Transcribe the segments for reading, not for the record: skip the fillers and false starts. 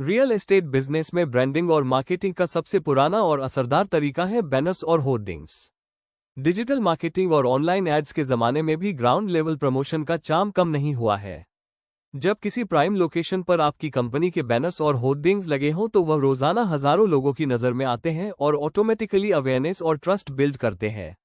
Real estate business में branding और marketing का सबसे पुराना और असरदार तरीका है बैनर्स और होर्डिंग्स। डिजिटल मार्केटिंग और ऑनलाइन एड्स के जमाने में भी ग्राउंड लेवल प्रमोशन का चार्म कम नहीं हुआ है। जब किसी प्राइम लोकेशन पर आपकी कंपनी के बैनर्स और होर्डिंग्स लगे हों तो वह रोजाना हजारों लोगों की नज़र में आते हैं और ऑटोमेटिकली अवेयरनेस और ट्रस्ट बिल्ड करते हैं।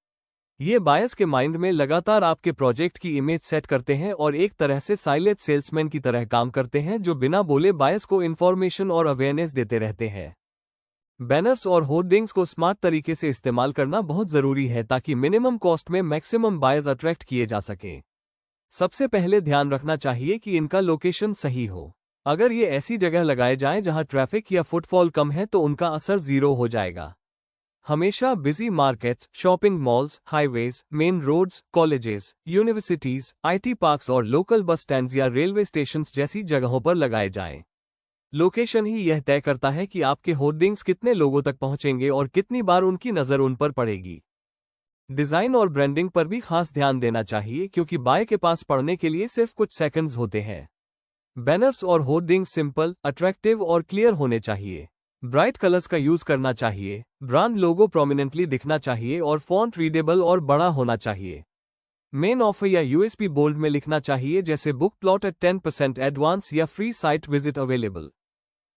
ये बायर्स के माइंड में लगातार आपके प्रोजेक्ट की इमेज सेट करते हैं और एक तरह से साइलेंट सेल्समैन की तरह काम करते हैं जो बिना बोले बायर्स को इन्फॉर्मेशन और अवेयरनेस देते रहते हैं। बैनर्स और होर्डिंग्स को स्मार्ट तरीके से इस्तेमाल करना बहुत जरूरी है ताकि मिनिमम कॉस्ट में मैक्सिमम बायर्स अट्रैक्ट किए जा सकें। सबसे पहले ध्यान रखना चाहिए कि इनका लोकेशन सही हो। अगर ये ऐसी जगह लगाए जाएं जहां ट्रैफिक या फुटफॉल कम है तो उनका असर जीरो हो जाएगा। हमेशा busy markets, shopping malls, highways, main roads, colleges, universities, IT parks और लोकल बस स्टैंड्स या रेलवे स्टेशंस जैसी जगहों पर लगाए जाएं। लोकेशन ही यह तय करता है कि आपके होर्डिंग्स कितने लोगों तक पहुंचेंगे और कितनी बार उनकी नज़र उन पर पड़ेगी। डिजाइन और ब्रांडिंग पर भी खास ध्यान देना चाहिए क्योंकि बाय के पास पढ़ने के लिए सिर्फ कुछ सेकंड्स होते हैं। बैनर्स और होर्डिंग्स सिंपल, अट्रैक्टिव और क्लियर होने चाहिए। ब्राइट कलर्स का यूज करना चाहिए, ब्रांड लोगो प्रोमिनेंटली दिखना चाहिए और फॉन्ट रीडेबल और बड़ा होना चाहिए। मेन ऑफर या यूएसपी बोल्ड में लिखना चाहिए जैसे बुक प्लॉट एट 10% एडवांस या free site visit available.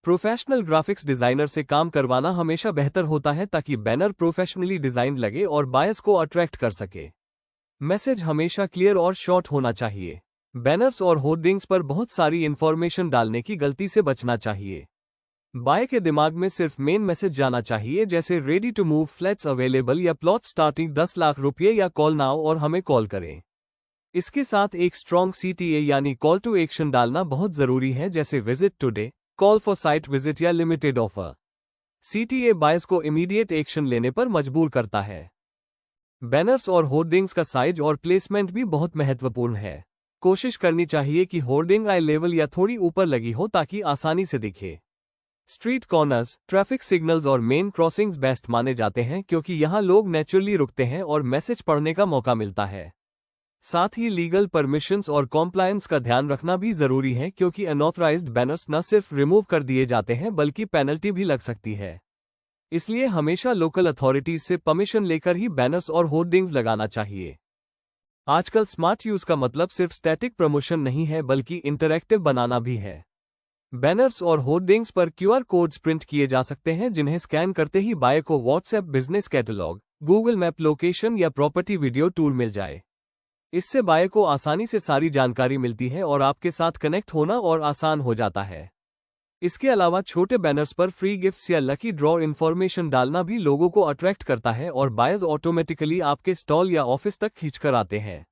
Professional graphics designer से काम करवाना हमेशा बेहतर होता है ताकि बैनर प्रोफेशनली डिजाइन लगे और बायर्स को अट्रैक्ट कर सके। मैसेज हमेशा क्लियर और शॉर्ट होना चाहिए। बैनर्स और होर्डिंग्स पर बहुत सारी इंफॉर्मेशन डालने की गलती से बचना चाहिए। बाय के दिमाग में सिर्फ मेन मैसेज जाना चाहिए जैसे ready to move, flats available या प्लॉट स्टार्टिंग 10 लाख रुपये या कॉल नाउ और हमें कॉल करें। इसके साथ एक स्ट्रॉन्ग सीटीए यानी कॉल टू एक्शन डालना बहुत जरूरी है जैसे visit today, call for site visit या लिमिटेड ऑफर। सीटीए बायर्स को इमीडिएट एक्शन लेने पर मजबूर करता है। बैनर्स और होर्डिंग्स का साइज और प्लेसमेंट भी बहुत महत्वपूर्ण है। कोशिश करनी चाहिए कि होर्डिंग आई लेवल या थोड़ी ऊपर लगी हो ताकि आसानी से दिखे। स्ट्रीट कॉर्नर्स, ट्रैफिक सिग्नल्स और मेन क्रॉसिंग्स बेस्ट माने जाते हैं क्योंकि यहां लोग नेचुरली रुकते हैं और मैसेज पढ़ने का मौका मिलता है। साथ ही लीगल परमिशंस और कॉम्प्लायंस का ध्यान रखना भी जरूरी है क्योंकि अनऑथराइज्ड बैनर्स न सिर्फ रिमूव कर दिए जाते हैं बल्कि पेनल्टी भी लग सकती है। इसलिए हमेशा लोकल अथॉरिटीज से परमिशन लेकर ही बैनर्स और होर्डिंग्स लगाना चाहिए। आजकल स्मार्ट यूज का मतलब सिर्फ स्टैटिक प्रमोशन नहीं है बल्कि इंटरैक्टिव बनाना भी है। बैनर्स और होर्डिंग्स पर क्यूआर कोड्स प्रिंट किए जा सकते हैं जिन्हें स्कैन करते ही बायर को WhatsApp business catalogue, Google map location या प्रॉपर्टी वीडियो टूर मिल जाए। इससे बायर को आसानी से सारी जानकारी मिलती है और आपके साथ कनेक्ट होना और आसान हो जाता है। इसके अलावा छोटे बैनर्स पर फ्री गिफ्ट्स या लकी ड्रॉ इन्फॉर्मेशन डालना भी लोगों को अट्रैक्ट करता है और बायर्स ऑटोमेटिकली आपके स्टॉल या ऑफिस तक खींचकर आते हैं।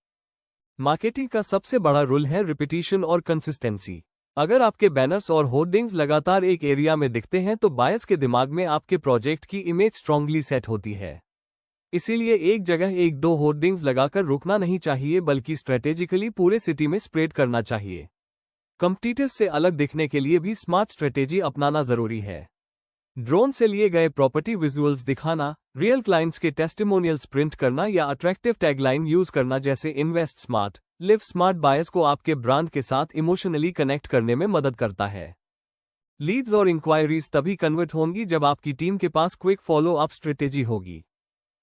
मार्केटिंग का सबसे बड़ा रूल है रिपीटिशन और कंसिस्टेंसी। अगर आपके बैनर्स और होर्डिंग्स लगातार एक एरिया में दिखते हैं तो बायर्स के दिमाग में आपके प्रोजेक्ट की इमेज स्ट्रांगली सेट होती है। इसीलिए एक जगह एक दो होर्डिंग्स लगाकर रुकना नहीं चाहिए बल्कि स्ट्रेटेजिकली पूरे सिटी में स्प्रेड करना चाहिए। कंपटीटर्स से अलग दिखने के लिए भी स्मार्ट स्ट्रेटेजी अपनाना जरूरी है। ड्रोन से लिए गए प्रॉपर्टी विजुअल्स दिखाना, रियल क्लाइंट्स के टेस्टिमोनियल्स प्रिंट करना या अट्रैक्टिव टैगलाइन यूज करना जैसे invest smart, live smart buyers को आपके ब्रांड के साथ इमोशनली कनेक्ट करने में मदद करता है। लीड्स और इंक्वायरीज तभी कन्वर्ट होंगी जब आपकी टीम के पास क्विक फॉलो अप स्ट्रेटेजी होगी।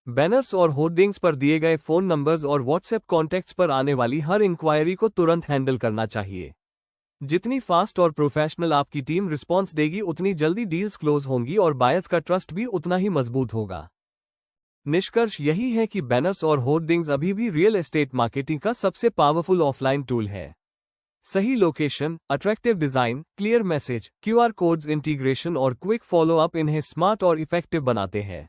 बैनर्स और होर्डिंग्स पर दिए गए फोन नंबर्स और व्हाट्सएप कॉन्टैक्ट्स पर आने वाली हर इंक्वायरी को तुरंत हैंडल करना चाहिए। जितनी फास्ट और प्रोफेशनल आपकी टीम रिस्पॉन्स देगी उतनी जल्दी डील्स क्लोज होंगी और बायर्स का ट्रस्ट भी उतना ही मजबूत होगा। निष्कर्ष यही है कि बैनर्स और होर्डिंग्स अभी भी रियल एस्टेट मार्केटिंग का सबसे पावरफुल ऑफलाइन टूल है। सही location, attractive design, clear message, QR codes integration और क्विक फॉलो अप इन्हें स्मार्ट और इफेक्टिव बनाते हैं।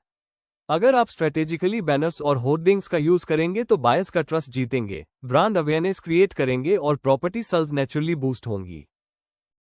अगर आप स्ट्रेटेजिकली बैनर्स और होर्डिंग्स का यूज करेंगे तो बायर्स का ट्रस्ट जीतेंगे, ब्रांड अवेयरनेस क्रिएट करेंगे और प्रॉपर्टी सेल्स नेचुरली बूस्ट होंगी।